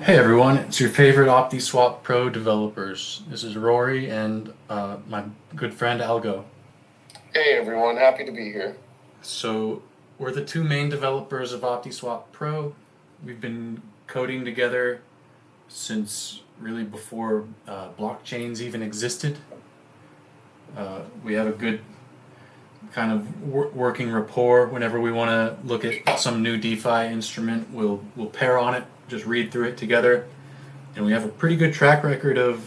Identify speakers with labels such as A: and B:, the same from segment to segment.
A: Hey everyone, it's your favorite OptiSwap Pro developers. This is Rory and my good friend AlGo.
B: Hey everyone, happy to be here.
A: So, we're the two main developers of OptiSwap Pro. We've been coding together since really before blockchains even existed. We have a good kind of working rapport. Whenever we want to look at some new DeFi instrument, we'll pair on it, just read through it together, and we have a pretty good track record of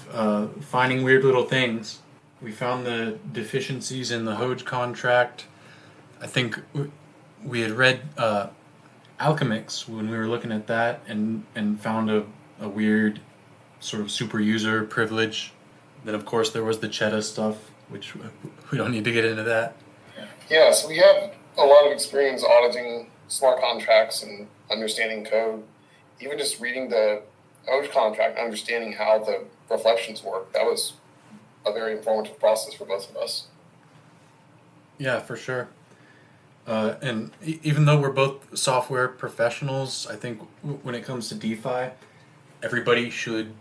A: finding weird little things. We found the deficiencies in the Hoj contract. I think we had read Alchemix when we were looking at that, and found a weird sort of super user privilege. Then of course there was the Cheta stuff, which we don't need to get into that.
B: Yeah, so we have a lot of experience auditing smart contracts and understanding code. Even just reading the OJ contract, understanding how the reflections work, that was a very informative process for both of us.
A: Yeah, for sure. And even though we're both software professionals, I think when it comes to DeFi, everybody should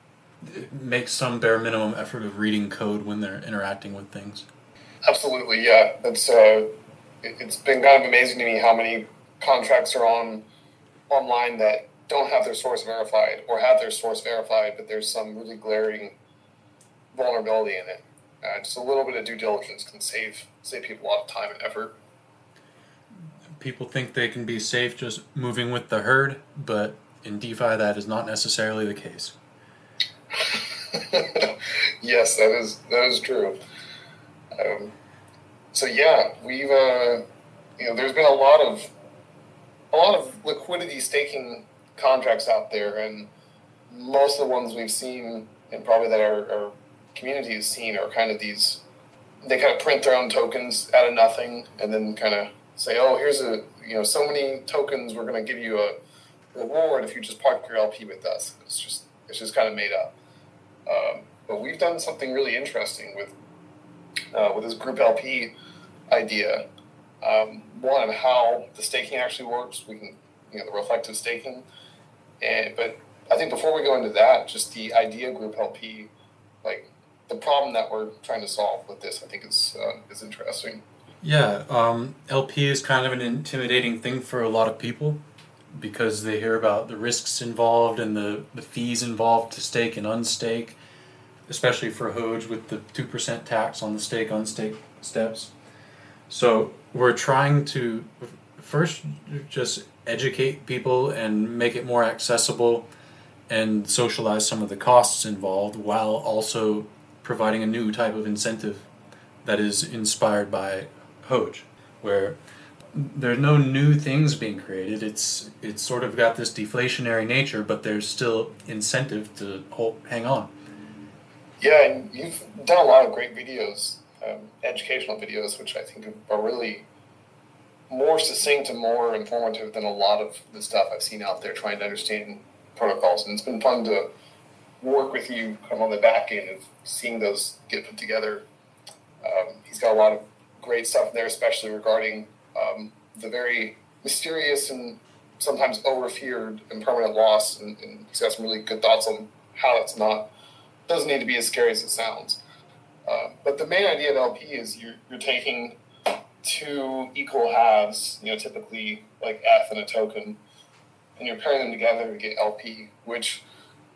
A: make some bare minimum effort of reading code when they're interacting with things.
B: Absolutely, yeah. It's been kind of amazing to me how many contracts are online that don't have their source verified or have their source verified, but there's some really glaring vulnerability in it. Just a little bit of due diligence can save people a lot of time and effort.
A: People think they can be safe just moving with the herd, but in DeFi that is not necessarily the case.
B: Yes, that is true. So yeah, we've there's been a lot of liquidity staking contracts out there, and most of the ones we've seen, and probably that our community has seen, are kind of these. They kind of print their own tokens out of nothing, and then kind of say, "Oh, here's so many tokens. We're going to give you a reward if you just park your LP with us." It's just kind of made up. But we've done something really interesting with this GroupLP idea. One, on how the staking actually works. We can, the reflective staking. But I think before we go into that, just the idea of GroupLP, like the problem that we're trying to solve with this, I think is interesting.
A: Yeah, LP is kind of an intimidating thing for a lot of people because they hear about the risks involved and the fees involved to stake and unstake, especially for Hoj with the 2% tax on the stake unstake steps. So we're trying to first just educate people and make it more accessible and socialize some of the costs involved while also providing a new type of incentive that is inspired by Hoj, where there's no new things being created. It's sort of got this deflationary nature, but there's still incentive to hang on.
B: Yeah, and you've done a lot of great videos, educational videos, which I think are really more succinct and more informative than a lot of the stuff I've seen out there trying to understand protocols. And it's been fun to work with you kind of on the back end of seeing those get put together. He's got a lot of great stuff in there, especially regarding the very mysterious and sometimes over-feared impermanent loss. And he's got some really good thoughts on how that's doesn't need to be as scary as it sounds. But the main idea of LP is you're taking two equal halves, typically like F and a token, and you're pairing them together to get LP, which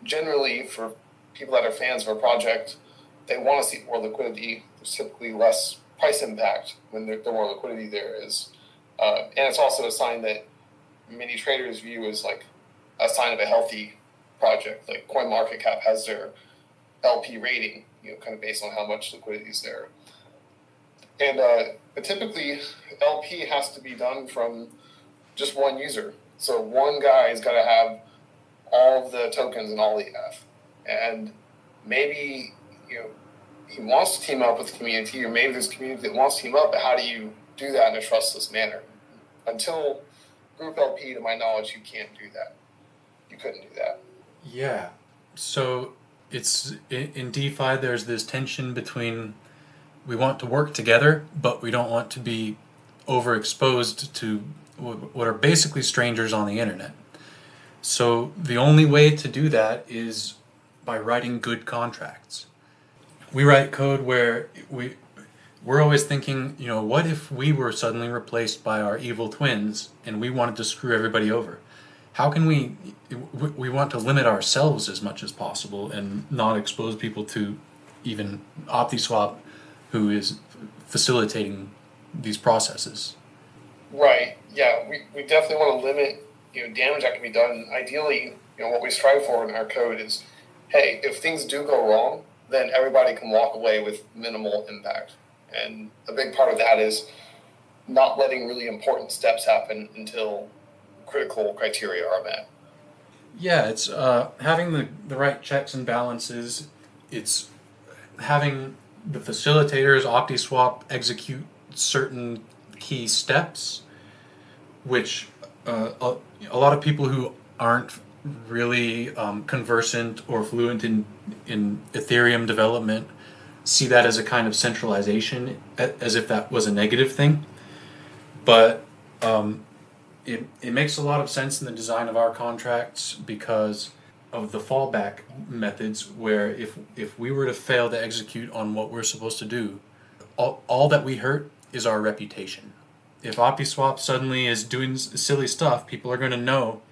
B: generally for people that are fans of a project, they want to see more liquidity. There's typically less price impact when the more liquidity there is. And it's also a sign that many traders view as like a sign of a healthy project. Like CoinMarketCap has their LP rating, kind of based on how much liquidity is there. And but typically, LP has to be done from just one user. So one guy's got to have all of the tokens and all the F. And maybe, he wants to team up with the community, or maybe there's a community that wants to team up, but how do you do that in a trustless manner? Until GroupLP, to my knowledge, you can't do that. You couldn't do that.
A: Yeah. So it's in DeFi there's this tension between we want to work together, but we don't want to be overexposed to what are basically strangers on the internet. So the only way to do that is by writing good contracts. We write code where we're always thinking, what if we were suddenly replaced by our evil twins and we wanted to screw everybody over? How can we want to limit ourselves as much as possible and not expose people to even OptiSwap, who is facilitating these processes.
B: Right. Yeah. We definitely want to limit damage that can be done. Ideally, what we strive for in our code is, hey, if things do go wrong, then everybody can walk away with minimal impact. And a big part of that is not letting really important steps happen until critical criteria are met.
A: Yeah, it's having the right checks and balances. It's having the facilitators, OptiSwap, execute certain key steps, which a lot of people who aren't really conversant or fluent in Ethereum development see that as a kind of centralization, as if that was a negative thing. But it makes a lot of sense in the design of our contracts because of the fallback methods, where if we were to fail to execute on what we're supposed to do, all that we hurt is our reputation. If OptiSwap suddenly is doing silly stuff, people are going to know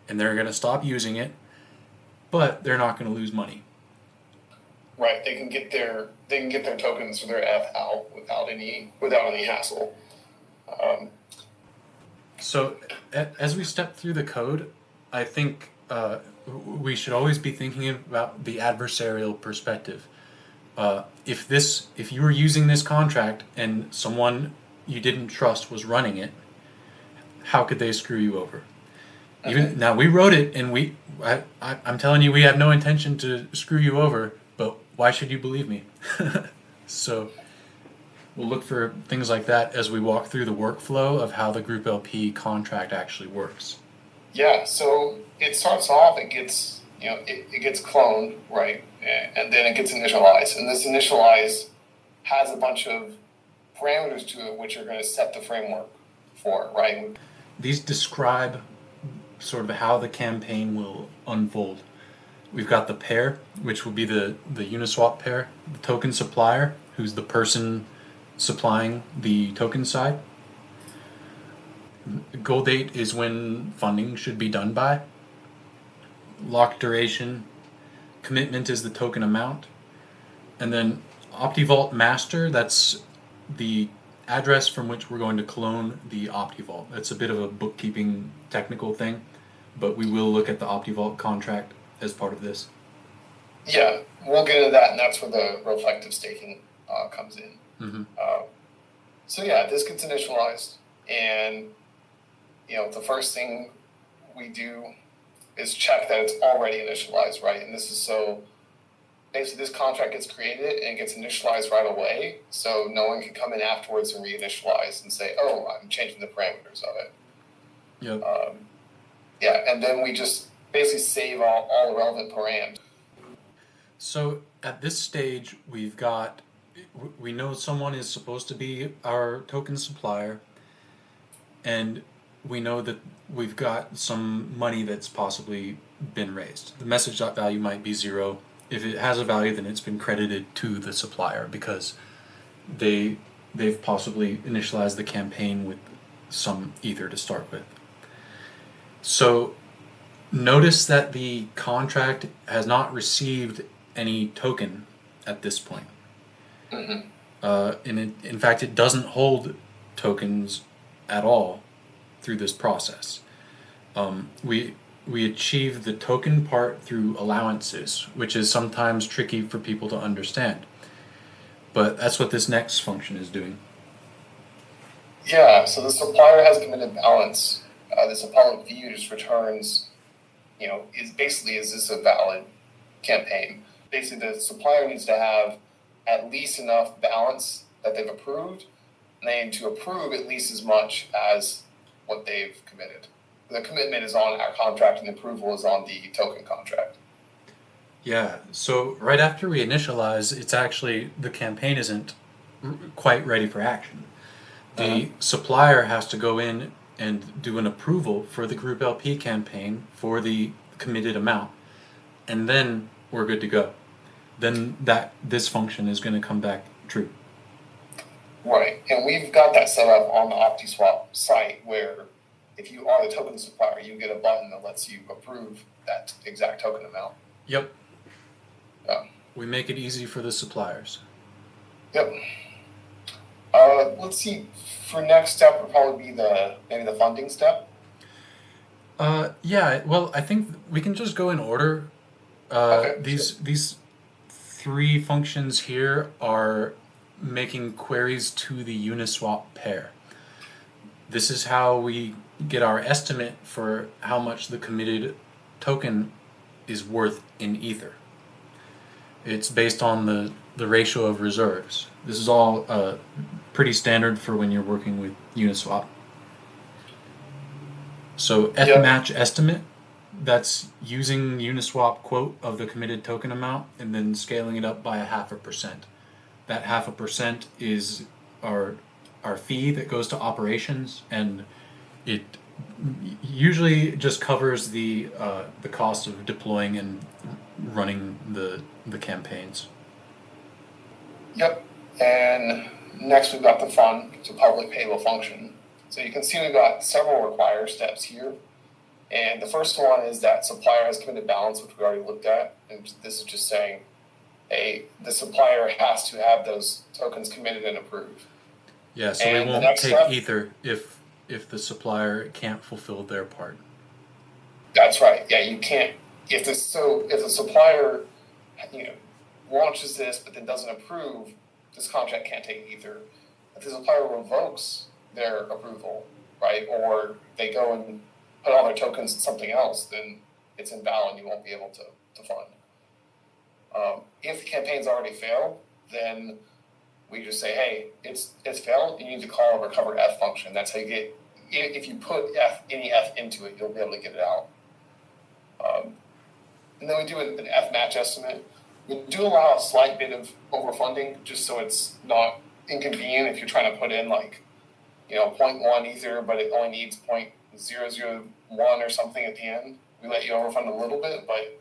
A: and they're going to stop using it, but they're not going to lose money.
B: Right, they can get their tokens or their F out without any hassle.
A: So as we step through the code, I think we should always be thinking about the adversarial perspective. If you were using this contract and someone you didn't trust was running it, how could they screw you over? Now we wrote it, and I'm telling you, we have no intention to screw you over. But why should you believe me? So we'll look for things like that as we walk through the workflow of how the GroupLP contract actually works.
B: Yeah, so it starts off, it gets cloned, right? And then it gets initialized. And this initialize has a bunch of parameters to it which are going to set the framework for it, right?
A: These describe sort of how the campaign will unfold. We've got the pair, which will be the Uniswap pair, the token supplier, who's the person supplying the token side. Goal date is when funding should be done by. Lock duration. Commitment is the token amount. And then OptiVault master, that's the address from which we're going to clone the OptiVault. That's a bit of a bookkeeping technical thing, but we will look at the OptiVault contract as part of this.
B: Yeah, we'll get into that, and that's where the reflective staking comes in.
A: Mm-hmm.
B: So yeah, this gets initialized, and the first thing we do is check that it's already initialized, right? And this is so basically this contract gets created and gets initialized right away, so no one can come in afterwards and reinitialize and say, "Oh, I'm changing the parameters of it."
A: Yep.
B: Yeah, and then we just basically save all the relevant params.
A: So at this stage, we know someone is supposed to be our token supplier, and we know that we've got some money that's possibly been raised. The message value might be 0. If it has a value, then it's been credited to the supplier because they've possibly initialized the campaign with some ether to start with. So notice that the contract has not received any token at this point.
B: Mm-hmm.
A: And in fact, it doesn't hold tokens at all through this process. We achieve the token part through allowances, which is sometimes tricky for people to understand. But that's what this next function is doing.
B: Yeah, so the supplier has committed balance. This Apollo view just returns, is this a valid campaign? Basically, the supplier needs to have at least enough balance that they've approved, and they need to approve at least as much as what they've committed. The commitment is on our contract, and the approval is on the token contract.
A: Yeah, so right after we initialize, it's actually, the campaign isn't quite ready for action. The supplier has to go in and do an approval for the GroupLP campaign for the committed amount, and then we're good to go. Then this function is going to come back true.
B: Right, and we've got that set up on the OptiSwap site where if you are the token supplier, you get a button that lets you approve that exact token amount.
A: Yep. We make it easy for the suppliers.
B: Yep. Let's see. For next step would probably be maybe the funding step.
A: Yeah. Well, I think we can just go in order.
B: Okay.
A: These three functions here are making queries to the Uniswap pair. This is how we get our estimate for how much the committed token is worth in Ether. It's based on the ratio of reserves. This is all pretty standard for when you're working with Uniswap. So fmatch estimate, that's using Uniswap quote of the committed token amount and then scaling it up by 0.5%. That 0.5% is our fee that goes to operations, and it usually just covers the cost of deploying and running the campaigns.
B: Yep. And next we've got the fund, it's a public payable function. So you can see we've got several required steps here. And the first one is that supplier has committed balance, which we already looked at. And this is just saying, hey, the supplier has to have those tokens committed and approved.
A: Yeah, so we won't take Ether if the supplier can't fulfill their part.
B: That's right. Yeah, you can't. If the supplier, launches this but then doesn't approve, this contract can't take Ether. If the supplier revokes their approval, right, or they go and put all their tokens in something else, then it's invalid. You won't be able to fund. If the campaign's already failed, then we just say, hey, it's failed. You need to call a recover F function. That's how you get. If you put any F into it, you'll be able to get it out. And then we do an F match estimate. We do allow a slight bit of overfunding just so it's not inconvenient if you're trying to put in 0.1 Ether, but it only needs 0.001 or something at the end. We let you overfund a little bit, but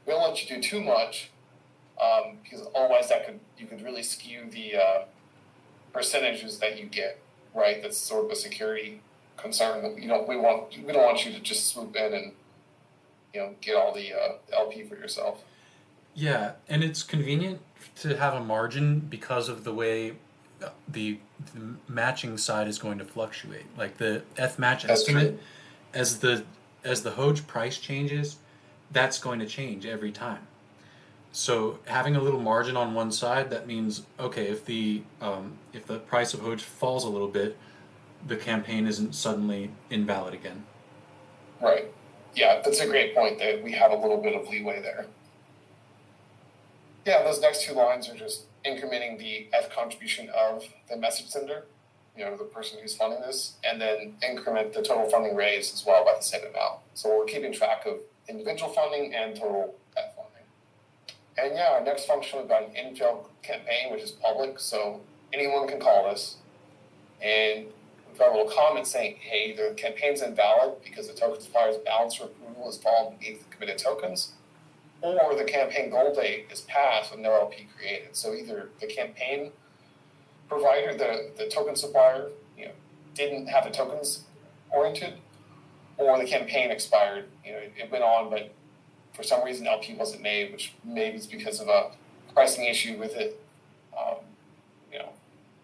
B: we don't let you do too much because otherwise you could really skew the percentages that you get, right? That's sort of a security concern that we don't want you to just swoop in and get all the LP for yourself.
A: Yeah, and it's convenient to have a margin because of the way the matching side is going to fluctuate. Like the F match estimate, as the Hoj price changes, that's going to change every time. So having a little margin on one side, that means okay, if the price of Hoj falls a little bit, the campaign isn't suddenly invalid again.
B: Right. Yeah, that's a great point that we have a little bit of leeway there. Yeah, those next two lines are just incrementing the F contribution of the message sender, the person who's funding this, and then increment the total funding raised as well by the same amount. So we're keeping track of individual funding and total F funding. And yeah, our next function, we've got an infill campaign, which is public, so anyone can call this. And we've got a little comment saying, hey, the campaign's invalid because the token supplier's balance for approval has fallen beneath the committed tokens, or the campaign goal date is passed with no LP created. So either the campaign provider, the token supplier, didn't have the tokens oriented, or the campaign expired. It went on, but for some reason LP wasn't made, which maybe it's because of a pricing issue with it.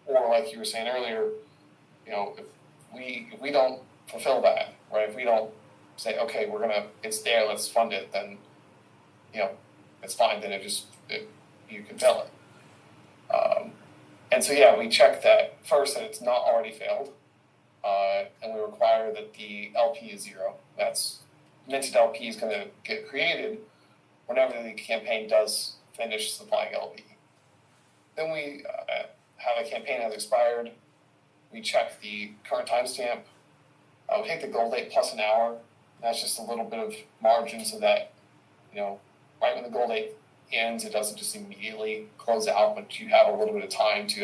B: Or like you were saying earlier, if we don't fulfill that, right? If we don't say, okay, it's there, let's fund it, then it's fine. Then you can tell it. And so yeah, we check that first that it's not already failed, and we require that the LP is 0. That's minted LP is going to get created whenever the campaign does finish supplying LP. Then we have a campaign has expired. We check the current timestamp. We take the goal date plus an hour. That's just a little bit of margin so that right when the goal date ends, it doesn't just immediately close out, but you have a little bit of time to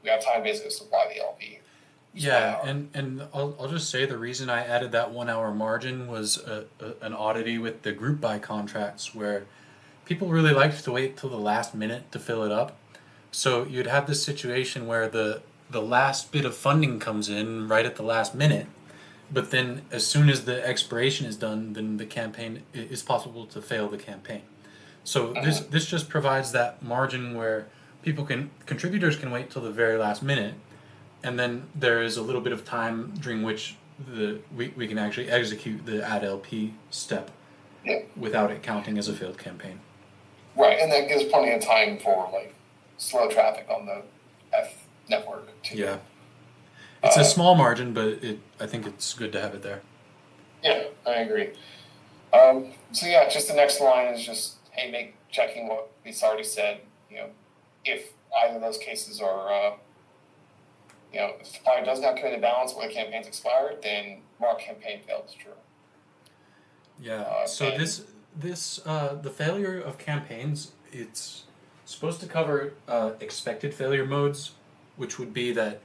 B: we have time basically to supply the LP.
A: Yeah, and I'll just say the reason I added that 1 hour margin was an oddity with the group buy contracts where people really liked to wait till the last minute to fill it up. So you'd have this situation where the last bit of funding comes in right at the last minute, but then as soon as the expiration is done, then the campaign is possible to fail the campaign. So this just provides that margin where contributors can wait till the very last minute, and then there is a little bit of time during which we can actually execute the add LP step
B: Yeah.
A: without it counting as a failed campaign.
B: Right, and that gives plenty of time for like slow traffic on the F network too.
A: Yeah. It's a small margin, but I think it's good to have it there.
B: Yeah, I agree. So yeah, just the next line is just, hey, checking what we already said. If either of those cases are, if the supplier does not commit a balance or the campaign's expired, then mark campaign failed as true.
A: Yeah. So the failure of campaigns, it's supposed to cover expected failure modes, which would be that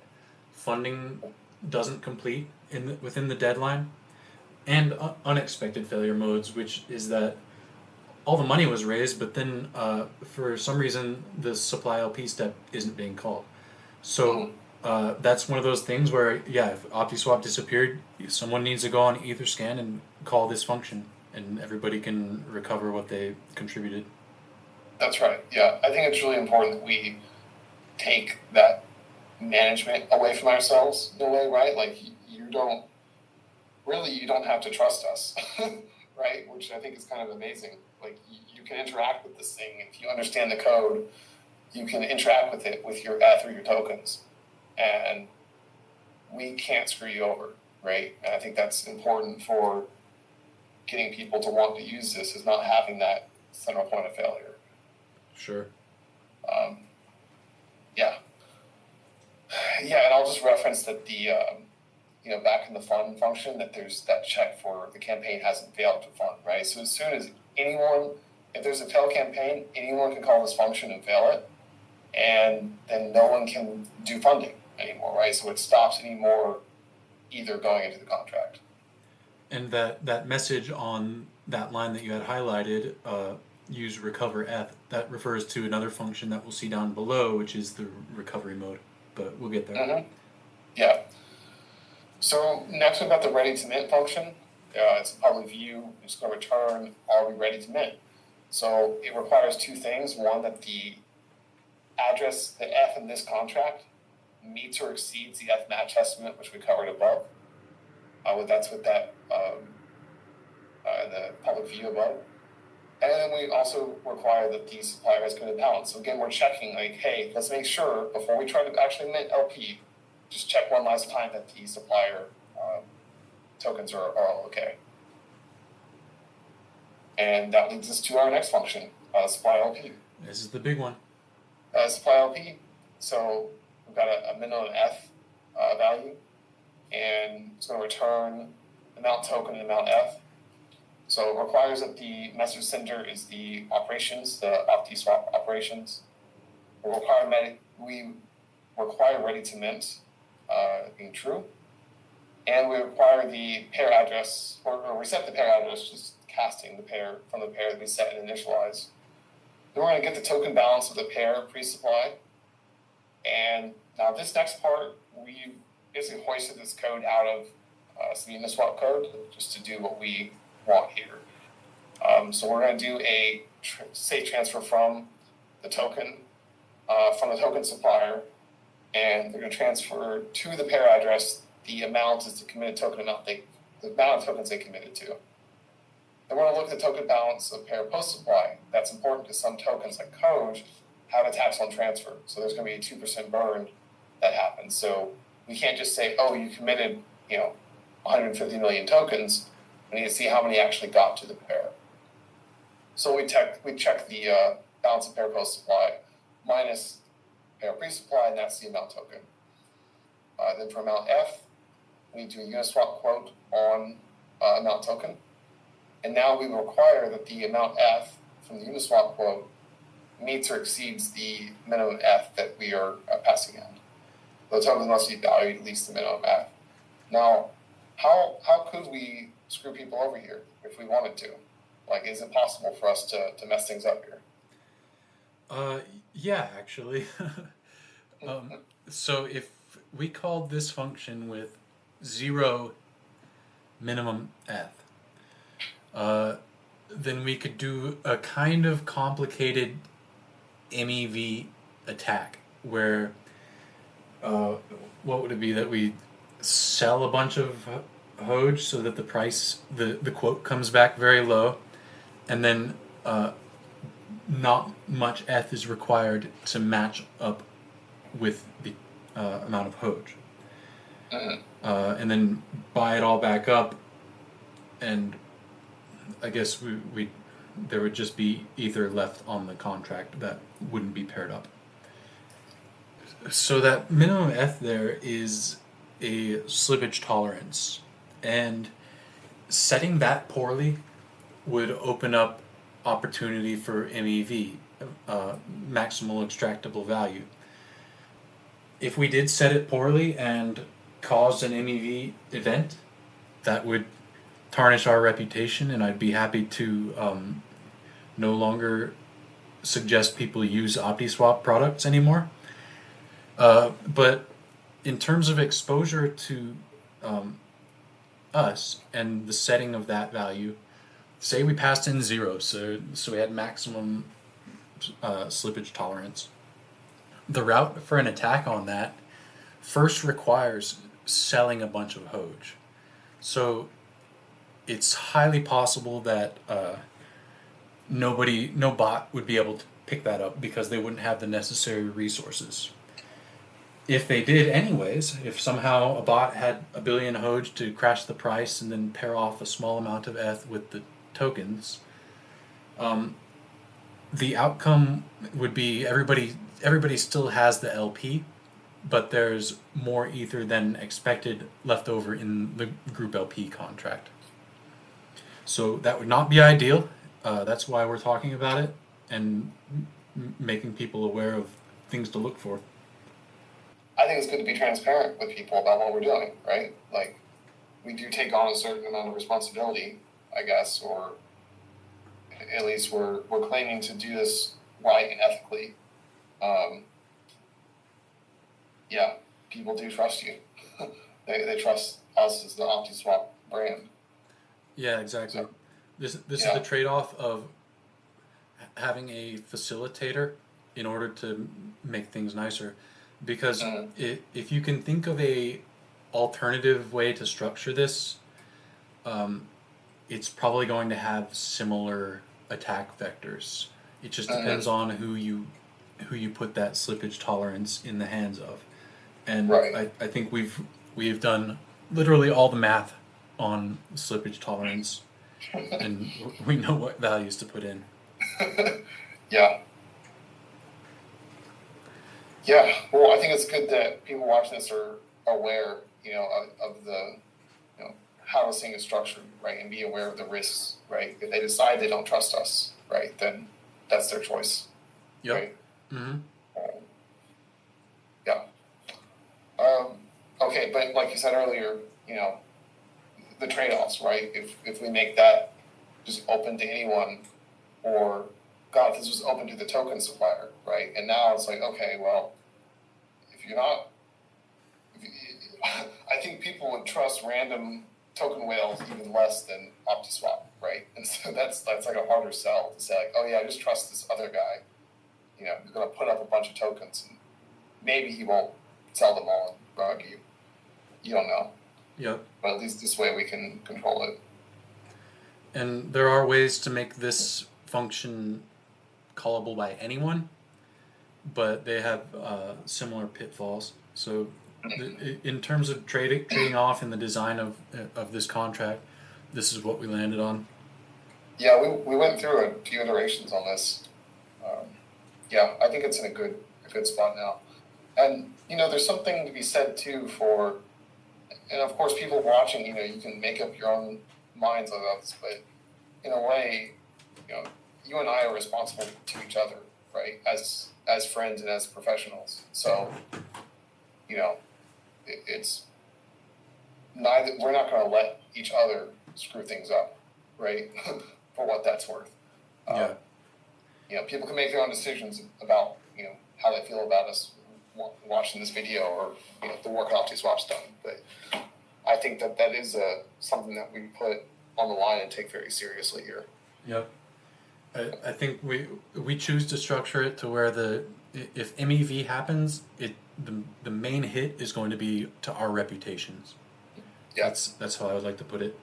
A: funding doesn't complete within the deadline, and unexpected failure modes, which is that all the money was raised, but then for some reason the supply LP step isn't being called. So that's one of those things where, if OptiSwap disappeared, someone needs to go on Etherscan and call this function, and everybody can recover what they contributed.
B: That's right. Yeah, I think it's really important that we take that management away from ourselves in a way, right? Like you don't have to trust us, right? Which I think is kind of amazing. Like you can interact with this thing. If you understand the code, you can interact with it through your tokens, and we can't screw you over, right? And I think that's important for getting people to want to use this, is not having that central point of failure.
A: Sure.
B: Yeah, and I'll just reference that the back in the fund function, that there's that check for the campaign hasn't failed to fund, right? So as soon as if there's a failed campaign, anyone can call this function and fail it, and then no one can do funding anymore, right? So it stops any more either going into the contract.
A: And that message on that line that you had highlighted, use recover F, that refers to another function that we'll see down below, which is the recovery mode. But we'll get there.
B: Mm-hmm. Yeah. So next we've got the ready to mint function. It's a public view. It's going to return, are we ready to mint? So it requires two things. One, that the address, the F in this contract, meets or exceeds the F match estimate, which we covered above. That's with that the public view above. And then we also require that the supplier has committed balance. So again, we're checking, like, hey, let's make sure before we try to actually mint LP, just check one last time that the supplier tokens are all okay. And that leads us to our next function, supply LP.
A: This is the big one.
B: Supply LP. So we've got a minimum F value, and it's going to return amount token and amount F. So it requires that the message sender is the operations, the OptiSwap operations. We require ready to mint being true. And we require the pair address, or we set the pair address, just casting the pair from the pair that we set and initialize. Then we're going to get the token balance of the pair pre-supply. And now this next part, we basically hoisted this code out of some Uniswap code just to do what we want here. So we're going to do a safe transfer from the token supplier, and they're going to transfer to the pair address. The amount is the committed token amount, the amount of tokens they committed to. Then we're going to look at the token balance of pair post supply. That's important because some tokens like code have a tax on transfer. So there's going to be a 2% burn that happens. So we can't just say, oh, you committed 150 million tokens. We need to see how many actually got to the pair. So we check the balance of pair post supply minus pair pre-supply, and that's the amount token. Then for amount F, we do a Uniswap quote on amount token. And now we require that the amount F from the Uniswap quote meets or exceeds the minimum F that we are passing in. those tokens must be valued at least the minimum F. Now, how could we screw people over here if we wanted to? Like, is it possible for us to mess things up here?
A: Yeah, actually. So if we called this function with 0 minimum F, then we could do a kind of complicated MEV attack where what would it be that we sell a bunch of Hoj so that the price, the quote comes back very low, and then not much ETH is required to match up with the amount of Hoj. And then buy it all back up, and I guess there would just be Ether left on the contract that wouldn't be paired up. So that minimum ETH there is a slippage tolerance, and setting that poorly would open up opportunity for MEV, maximal extractable value. If we did set it poorly and caused an MEV event, that would tarnish our reputation, and I'd be happy to no longer suggest people use OptiSwap products anymore. But in terms of exposure to us and the setting of that value, say we passed in 0, so we had maximum slippage tolerance. The route for an attack on that first requires selling a bunch of Hoj. So it's highly possible that no bot would be able to pick that up because they wouldn't have the necessary resources. If they did anyways, if somehow a bot had a billion Hoj to crash the price and then pair off a small amount of ETH with the tokens, the outcome would be everybody still has the LP, but there's more Ether than expected left over in the GroupLP contract. So that would not be ideal. That's why we're talking about it and making people aware of things to look for.
B: I think it's good to be transparent with people about what we're doing, right? Like, we do take on a certain amount of responsibility, I guess, or at least we're claiming to do this right and ethically. Yeah, people do trust you. they trust us as the OptiSwap brand.
A: Yeah, exactly.
B: So,
A: This is the trade-off of having a facilitator in order to make things nicer. Because if you can think of a alternative way to structure this, it's probably going to have similar attack vectors. It just depends on who you put that slippage tolerance in the hands of. And
B: right.
A: I think we've done literally all the math on slippage tolerance, and we know what values to put in.
B: Yeah. Yeah, well, I think it's good that people watching this are aware, of the, how this thing is structured, right, and be aware of the risks, right. If they decide they don't trust us, right, then that's their choice.
A: Yep.
B: Right.
A: Mm-hmm.
B: Yeah. Okay, but like you said earlier, the trade-offs, right? If we make that just open to anyone, or God, this was open to the token supplier, right? And now it's like, okay, well, if you're not, I think people would trust random token whales even less than OptiSwap, right? And so that's like a harder sell to say, like, oh yeah, just trust this other guy. He's going to put up a bunch of tokens, and maybe he won't sell them all and bug you. You don't know.
A: Yep.
B: But at least this way we can control it.
A: And there are ways to make this function callable by anyone, but they have similar pitfalls. So in terms of trading off in the design of this contract, this is what we landed on.
B: Yeah, we went through a few iterations on this. Yeah, I think it's in a good spot now. And, there's something to be said too for, and of course people watching, you can make up your own minds on this, but in a way, you and I are responsible to each other, right? As friends and as professionals. So you know, it's neither. We're not going to let each other screw things up, right? For what that's worth.
A: Yeah.
B: People can make their own decisions about, how they feel about us watching this video or, the work OptiSwap's done. But I think that is something that we put on the line and take very seriously here.
A: Yep. I think we choose to structure it to where if MEV happens, the main hit is going to be to our reputations.
B: Yeah.
A: That's how I would like to put it.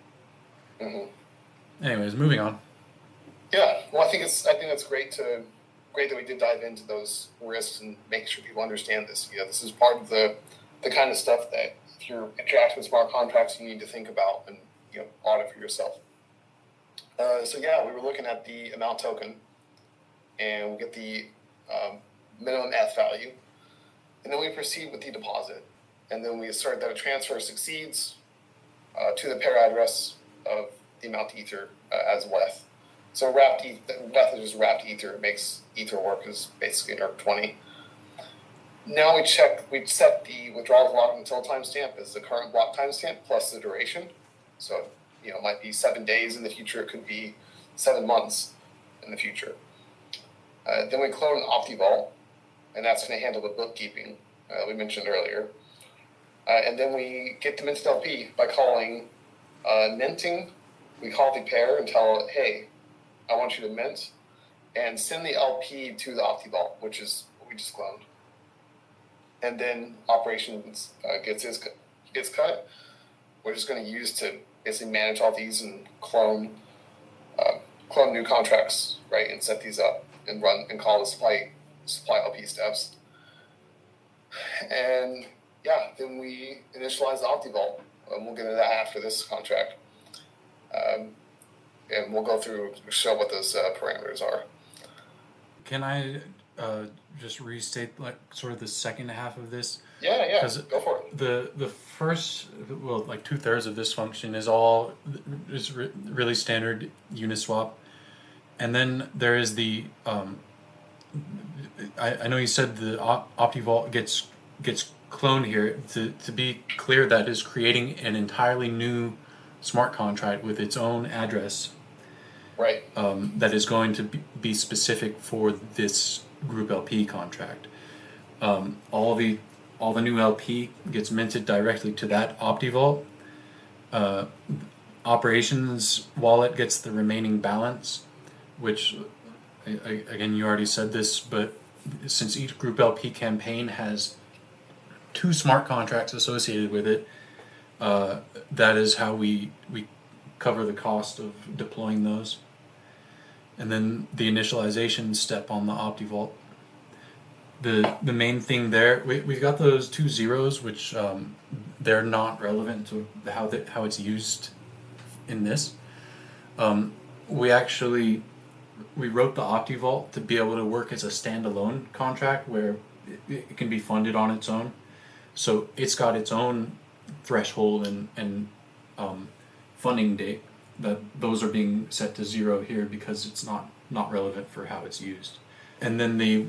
B: Mm-hmm.
A: Anyways, moving on.
B: Yeah, well, I think that's great that we did dive into those risks and make sure people understand this. This is part of the kind of stuff that if you're interacting with smart contracts, you need to think about and audit for yourself. We were looking at the amount token, and we get the minimum ETH value, and then we proceed with the deposit, and then we assert that a transfer succeeds to the pair address of the amount Ether as WETH. So WETH is just wrapped Ether. It makes Ether work as basically an ERC20. Now we set the withdrawal block until timestamp as the current block timestamp plus the duration. So it might be 7 days in the future. It could be 7 months in the future. Then we clone OptiVault, and that's going to handle the bookkeeping we mentioned earlier. And then we get the minted LP by calling minting. We call the pair and tell it, hey, I want you to mint and send the LP to the OptiVault, which is what we just cloned. And then operations gets cut. We're just going to use to basically manage all these and clone new contracts, right, and set these up and run and call the supply LP steps. And then we initialize the OptiVault. We'll get into that after this contract. And we'll go through, show what those parameters are.
A: Can I just restate sort of the second half of this?
B: Yeah, go for it.
A: The first, 2/3 of this function is really standard Uniswap, and then there is the I know you said the OptiVault gets cloned here. To be clear, that is creating an entirely new smart contract with its own address.
B: Right.
A: That is going to be specific for this GroupLP contract. All the new LP gets minted directly to that OptiVault. Operations wallet gets the remaining balance, which again you already said this, but since each GroupLP campaign has 2 smart contracts associated with it, that is how we cover the cost of deploying those. And then the initialization step on the OptiVault. The main thing there, we've got those 2 zeros, which they're not relevant to how it's used in this. We wrote the OptiVault to be able to work as a standalone contract where it can be funded on its own. So it's got its own threshold and funding date. That those are being set to 0 here because it's not relevant for how it's used. And then the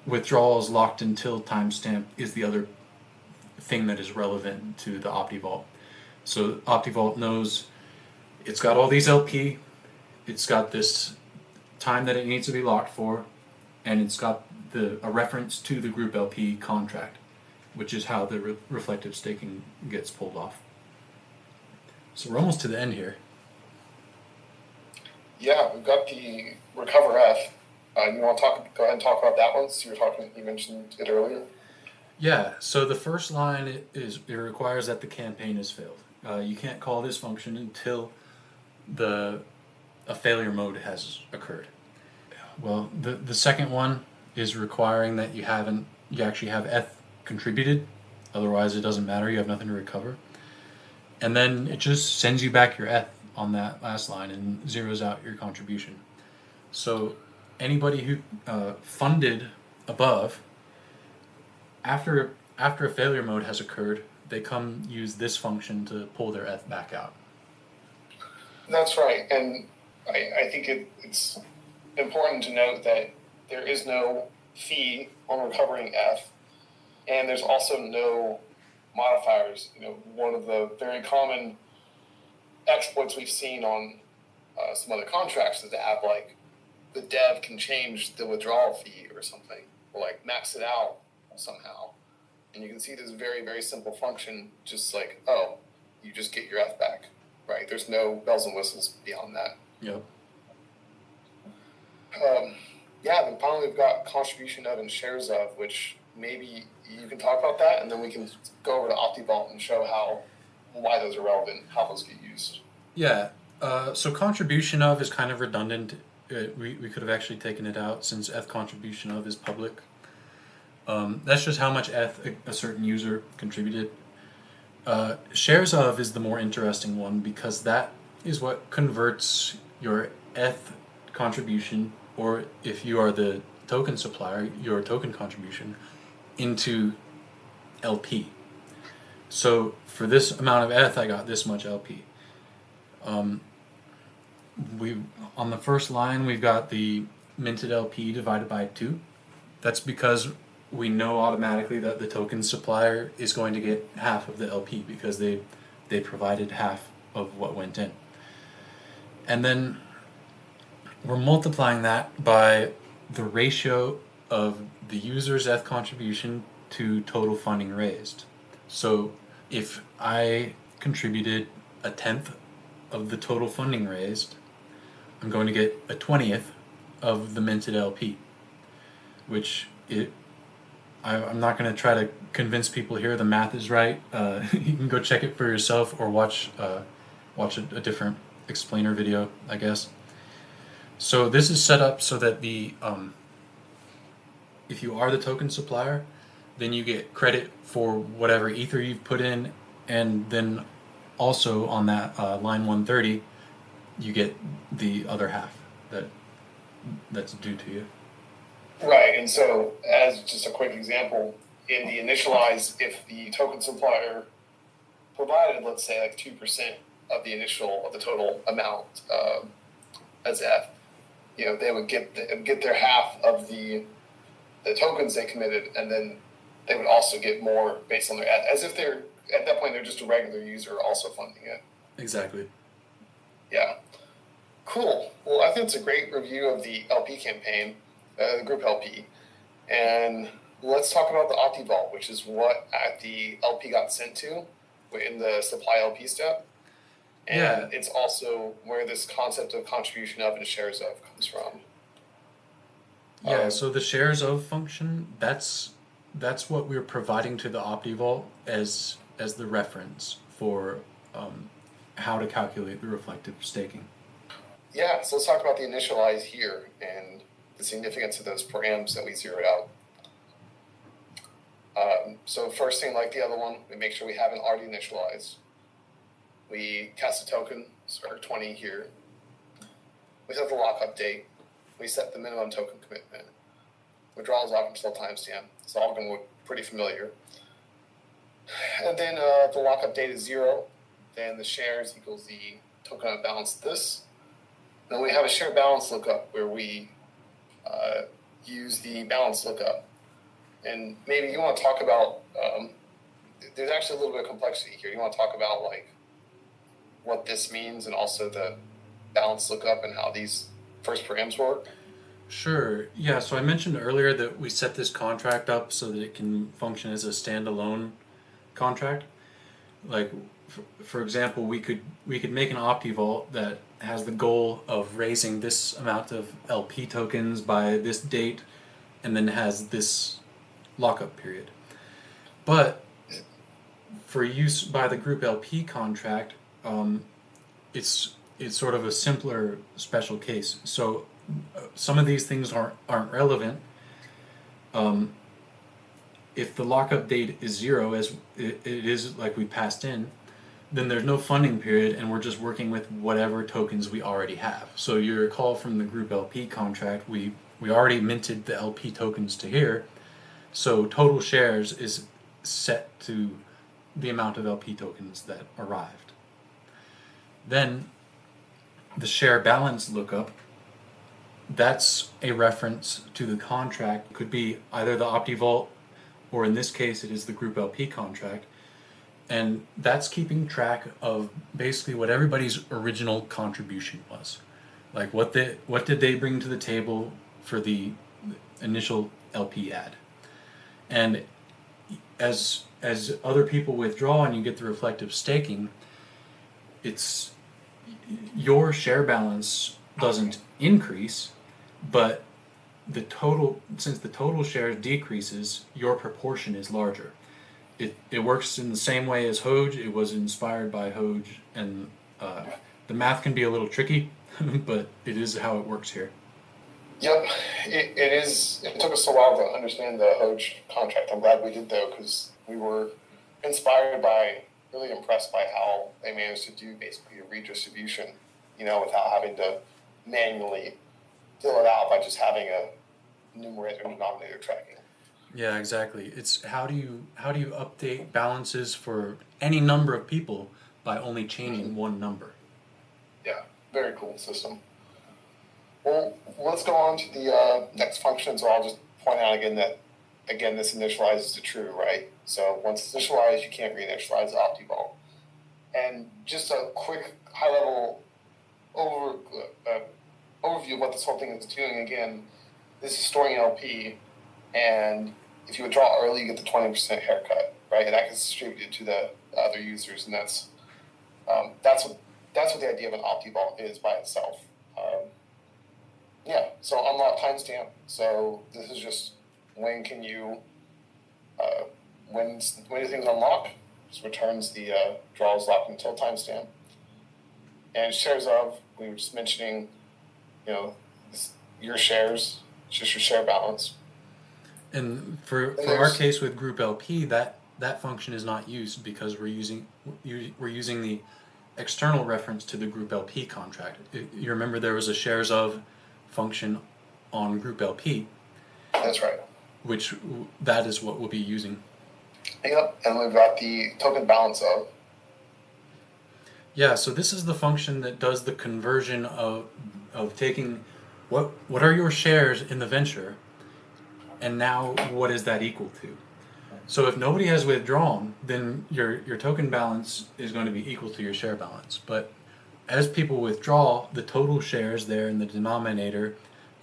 A: withdrawals locked until timestamp is the other thing that is relevant to the OptiVault. So OptiVault knows it's got all these LP, it's got this time that it needs to be locked for, and it's got a reference to the GroupLP contract, which is how the reflective staking gets pulled off. So we're almost to the end here.
B: Yeah, we've got the recover F. You want to go ahead and talk about that one? So you mentioned it earlier.
A: Yeah. So the first line it requires that the campaign has failed. You can't call this function until a failure mode has occurred. Well, the second one is requiring that you actually have ETH contributed. Otherwise, it doesn't matter. You have nothing to recover. And then it just sends you back your ETH on that last line and zeroes out your contribution. So anybody who funded above, after a failure mode has occurred, they come use this function to pull their ETH back out.
B: That's right, and I think it's important to note that there is no fee on recovering ETH, And there's also no modifiers. One of the very common exploits we've seen on some other contracts is to have like the dev can change the withdrawal fee or something, or like max it out somehow. And you can see this very, very simple function, just like, oh, you just get your F back, right? There's no bells and whistles beyond that.
A: Yep.
B: Then finally we've got contribution of and shares of, which maybe you can talk about that, and then we can go over to OptiVault and show why those are relevant, how those get used.
A: Yeah. So contribution of is kind of redundant. We could have actually taken it out since ETH contribution of is public. That's just how much ETH a certain user contributed. Shares of is the more interesting one because that is what converts your ETH contribution, or if you are the token supplier, your token contribution, into LP. So for this amount of ETH, I got this much LP. On the first line, we've got the minted LP divided by 2. That's because we know automatically that the token supplier is going to get half of the LP because they provided half of what went in. And then we're multiplying that by the ratio of the user's ETH contribution to total funding raised. So if I contributed 1/10 of the total funding raised, I'm going to get 1/20th of the minted LP, which I'm not going to try to convince people here the math is right. You can go check it for yourself or watch a different explainer video, I guess. So this is set up so that if you are the token supplier, then you get credit for whatever ether you've put in, and then also on that line 130, you get the other half that's due to you.
B: Right, and so as just a quick example, in the initialize, if the token supplier provided, let's say, like 2% of the total amount as F, they would get their half of the tokens they committed, and then they would also get more based on their F, as if they're at that point they're just a regular user also funding it.
A: Exactly.
B: Yeah. Cool. Well, I think it's a great review of the LP campaign, the GroupLP, and let's talk about the OptiVault, which is what the LP got sent to in the supply LP step. And it's also where this concept of contribution of and shares of comes from.
A: Yeah, so the shares of function, that's what we're providing to the OptiVault as the reference for how to calculate the reflective staking.
B: Yeah, so let's talk about the initialize here and the significance of those params that we zeroed out. So first thing, like the other one, we make sure we haven't already initialized. We cast a token, start 20 here. We set the lockup date. We set the minimum token commitment. Withdrawals off until timestamp. It's all going to look pretty familiar. And then the lockup date is 0. Then the shares equals the token on balance this. Then we have a share balance lookup where we use the balance lookup. And maybe you want to talk about, there's actually a little bit of complexity here. You want to talk about like what this means and also the balance lookup and how these first params work?
A: Sure. Yeah, so I mentioned earlier that we set this contract up so that it can function as a standalone contract. Like, for example, we could make an OptiVault that has the goal of raising this amount of LP tokens by this date, and then has this lockup period. But for use by the GroupLP contract, it's sort of a simpler special case. So some of these things aren't relevant. If the lockup date is 0, as it is like we passed in, then there's no funding period, and we're just working with whatever tokens we already have. So you recall from the GroupLP contract, we already minted the LP tokens to here, so total shares is set to the amount of LP tokens that arrived. Then the share balance lookup, that's a reference to the contract. It could be either the OptiVault or in this case, it is the GroupLP contract, and that's keeping track of basically what everybody's original contribution was, like what did they bring to the table for the initial LP ad, and as other people withdraw and you get the reflective staking, it's your share balance doesn't increase, but since the total shares decreases, your proportion is larger. It works in the same way as Hoj. It was inspired by Hoj, and the math can be a little tricky, but it is how it works here.
B: Yep, it is. It took us a while to understand the Hoj contract. I'm glad we did, though, because we were inspired by, really impressed by how they managed to do basically a redistribution, without having to manually fill it out by just having a numerator and denominator tracking.
A: Yeah, exactly. It's how do you update balances for any number of people by only changing one number.
B: Yeah, very cool system. Well, let's go on to the next function. So I'll just point out again that, this initializes to true, right? So once it's initialized, you can't reinitialize the OptiVault. And just a quick high-level overview of what this whole thing is doing. Again, this is storing LP, and if you withdraw early, you get the 20% haircut, right? And that gets distributed to the other users, and that's what the idea of an OptiVault is by itself. So unlock timestamp. So this is just when can you when do things unlock? Just returns the draws locked until timestamp. And shares of, we were just mentioning, your shares, just your share balance.
A: And for our case with GroupLP, that function is not used because we're using the external reference to the GroupLP contract. You remember there was a shares of function on GroupLP.
B: That's right.
A: Which that is what we'll be using.
B: Yep, and we've got the token balance of.
A: Yeah, so this is the function that does the conversion of taking what are your shares in the venture, and now what is that equal to? So if nobody has withdrawn, then your token balance is going to be equal to your share balance. But as people withdraw, the total shares there in the denominator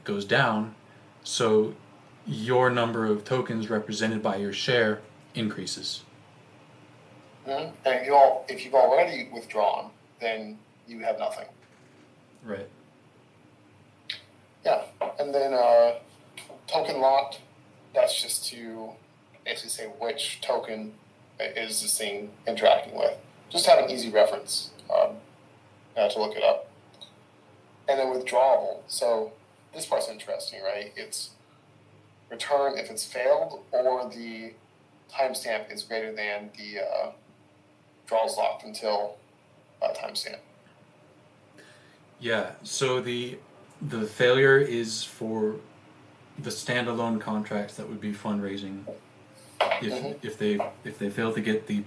A: goes down, so your number of tokens represented by your share increases.
B: Mm-hmm. And if you've already withdrawn, then you have nothing.
A: Right.
B: Yeah, and then token locked, that's just to basically say which token is this thing interacting with. Just have an easy reference to look it up. And then withdrawable. So this part's interesting, right? It's return if it's failed or the timestamp is greater than the draws locked until timestamp.
A: Yeah, so the failure is for the standalone contracts that would be fundraising. If they fail to get the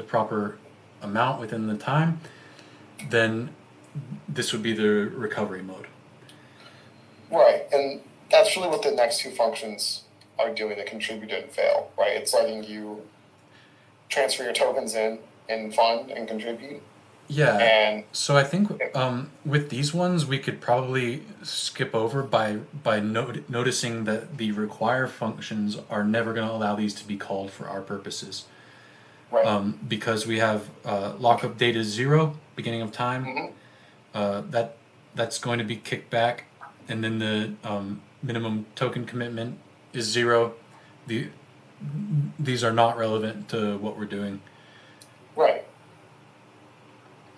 A: proper amount within the time, then this would be the recovery mode.
B: Right, and that's really what the next two functions are doing, the contribute and fail, right? It's letting you transfer your tokens in and fund and contribute.
A: Yeah,
B: and
A: so I think with these ones we could probably skip over by noticing that the require functions are never going to allow these to be called for our purposes.
B: Right.
A: Because we have lockup data 0, beginning of time, that's going to be kicked back, and then the minimum token commitment is 0. These are not relevant to what we're doing.
B: Right.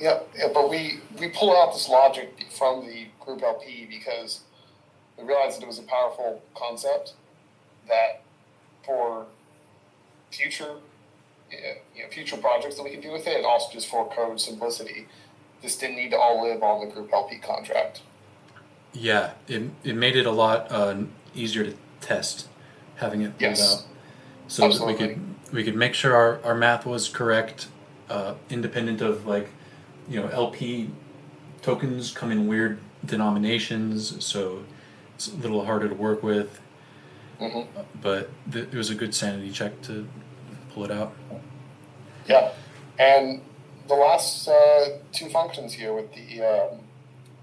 B: Yeah, but we pull out this logic from the GroupLP because we realized that it was a powerful concept that for future projects that we could do with it, and also just for code simplicity, this didn't need to all live on the GroupLP contract.
A: Yeah, it made it a lot easier to test, having it pulled out, so
B: absolutely.
A: that we could make sure our math was correct, independent of LP tokens come in weird denominations, so it's a little harder to work with. but it was a good sanity check to pull it out.
B: Yeah, and the last two functions here with the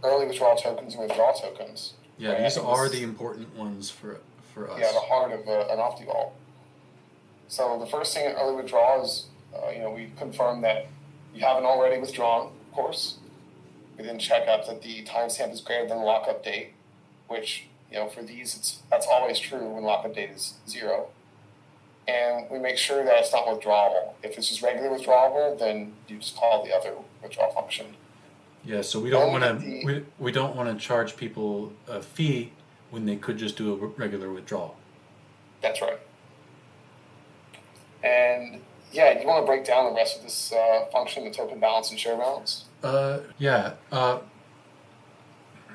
B: early withdrawal tokens and withdrawal tokens.
A: Yeah,
B: right?
A: these are the important ones for us.
B: Yeah, the heart of an OptiVault. So the first thing in early withdrawal is, we confirm that you haven't already withdrawn, of course. We then check out that the timestamp is greater than the lockup date, which, for these, that's always true when lockup date is 0. And we make sure that it's not withdrawable. If it's just regular withdrawable, then you just call the other withdrawal function.
A: Yeah, so we don't want to we don't want to charge people a fee when they could just do a regular withdrawal.
B: That's right. And yeah, you want to break down the rest of this function, the token balance and share balance?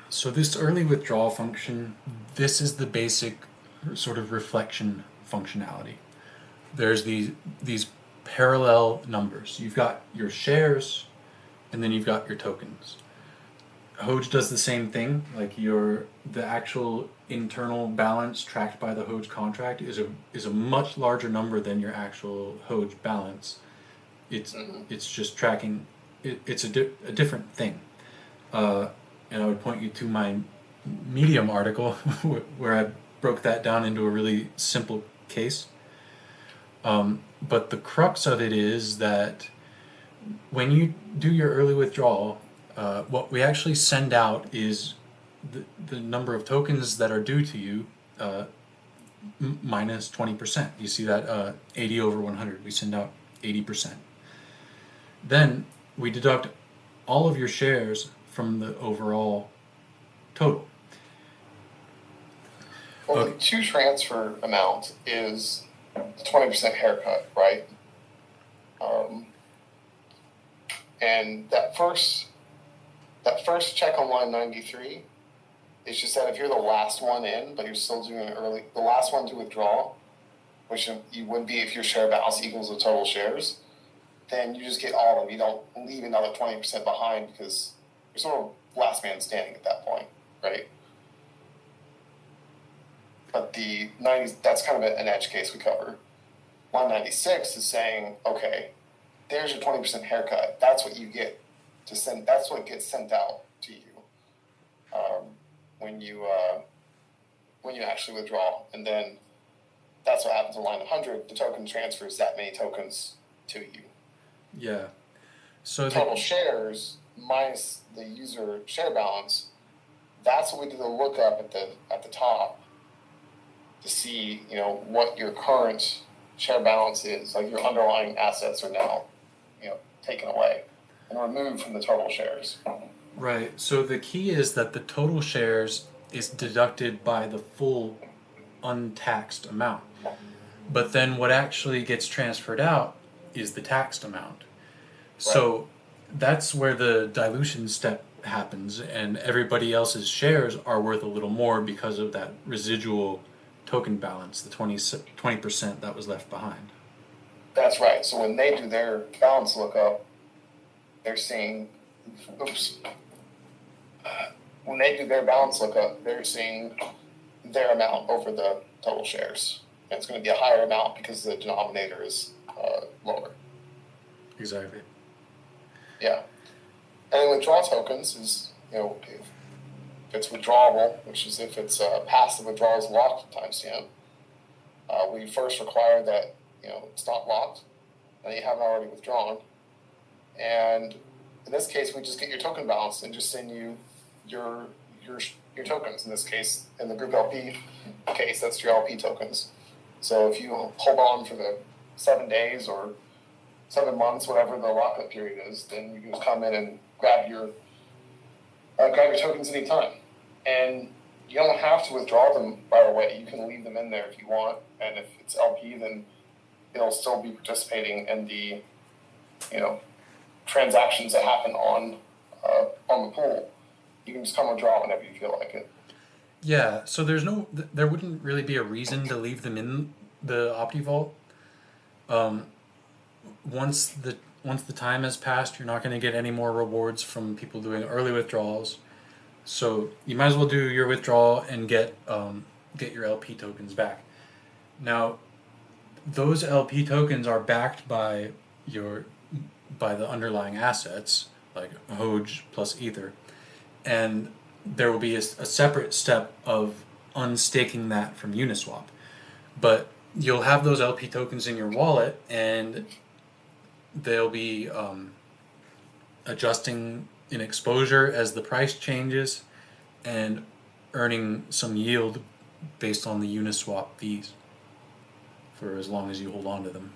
A: So this early withdrawal function, this is the basic sort of reflection functionality. There's these parallel numbers. You've got your shares, and then you've got your tokens. Hoj does the same thing. Like the actual internal balance tracked by the Hoj contract is a much larger number than your actual Hoj balance. It's just tracking. It's a different thing. And I would point you to my Medium article where I broke that down into a really simple case. But the crux of it is that when you do your early withdrawal, what we actually send out is the number of tokens that are due to you minus 20%. You see that 80 over 100. We send out 80%. Then we deduct all of your shares from the overall total.
B: Well, the to transfer amount is the 20% haircut, right? And that first check on line 93 is just that if you're the last one in, but you're still doing the last one to withdraw, which you would be if your share balance equals the total shares, then you just get all of them. You don't leave another 20% behind because you're sort of last man standing at that point, right? But the 90s, that's kind of an edge case we cover. 196 is saying, okay, there's your 20% haircut. That's what you get to send. That's what gets sent out to you when you actually withdraw, and then that's what happens on line 100. The token transfers that many tokens to you.
A: Yeah. So
B: total shares minus the user share balance. That's what we do the lookup at the top to see what your current share balance is. Like your underlying assets are now taken away and removed from the total shares.
A: Right. So the key is that the total shares is deducted by the full untaxed amount. But then what actually gets transferred out is the taxed amount. So that's where the dilution step happens, and everybody else's shares are worth a little more because of that residual token balance, the 20% that was left behind.
B: That's right. So when they do their balance lookup, they're seeing, when they do their balance lookup, they're seeing their amount over the total shares. And it's going to be a higher amount because the denominator is lower.
A: Exactly.
B: Yeah. And withdrawal tokens is, if it's withdrawable, which is if it's past the withdrawal's locked timestamp, we first require that, it's not locked, and you haven't already withdrawn. And in this case, we just get your token balance and just send you your tokens. In this case, in the GroupLP case, that's your LP tokens. So if you hold on for the 7 days or 7 months, whatever the lockup period is, then you can just come in and grab your tokens anytime. And you don't have to withdraw them right away. You can leave them in there if you want. And if it's LP, then it'll still be participating in the, transactions that happen on the pool. You can just come withdraw whenever you feel like it.
A: Yeah, so there wouldn't really be a reason to leave them in the OptiVault. Once the time has passed, you're not going to get any more rewards from people doing early withdrawals. So you might as well do your withdrawal and get your LP tokens back. Now, those LP tokens are backed by the underlying assets like Hoj plus Ether, and there will be a separate step of unstaking that from Uniswap. But you'll have those LP tokens in your wallet, and they'll be adjusting in exposure as the price changes, and earning some yield based on the Uniswap fees for as long as you hold on to them.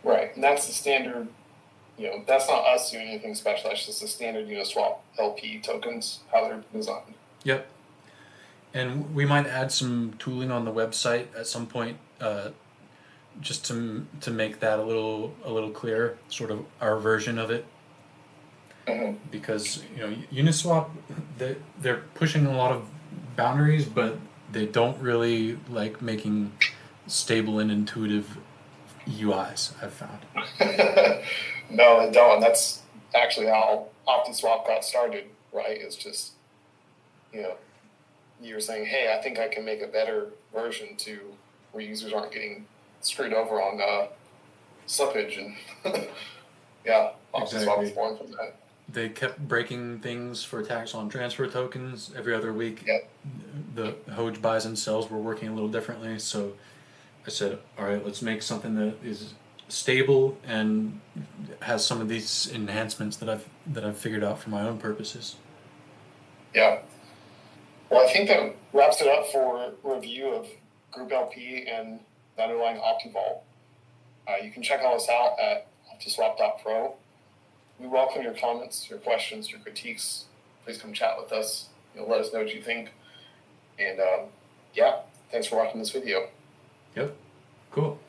B: Right, and that's the standard. That's not us doing anything special. That's just the standard Uniswap LP tokens, how they're designed.
A: Yep. And we might add some tooling on the website at some point, just to make that a little clearer, sort of our version of it.
B: Mm-hmm.
A: Because Uniswap, they're pushing a lot of boundaries, but they don't really like making stable and intuitive UIs, I've found.
B: No, they don't. That's actually how OptiSwap got started, right? It's just, you're saying, hey, I think I can make a better version where users aren't getting screwed over on slippage. And yeah, OptiSwap was born from that.
A: They kept breaking things for tax on transfer tokens every other week.
B: Yep.
A: The Hoj buys and sells were working a little differently, so I said, all right, let's make something that is stable and has some of these enhancements that I've figured out for my own purposes.
B: Yeah. Well, I think that wraps it up for review of GroupLP and the underlying OptiVault. You can check all us out at optiswap.pro. We welcome your comments, your questions, your critiques. Please come chat with us. Let us know what you think. And yeah, thanks for watching this video.
A: Yep. Cool.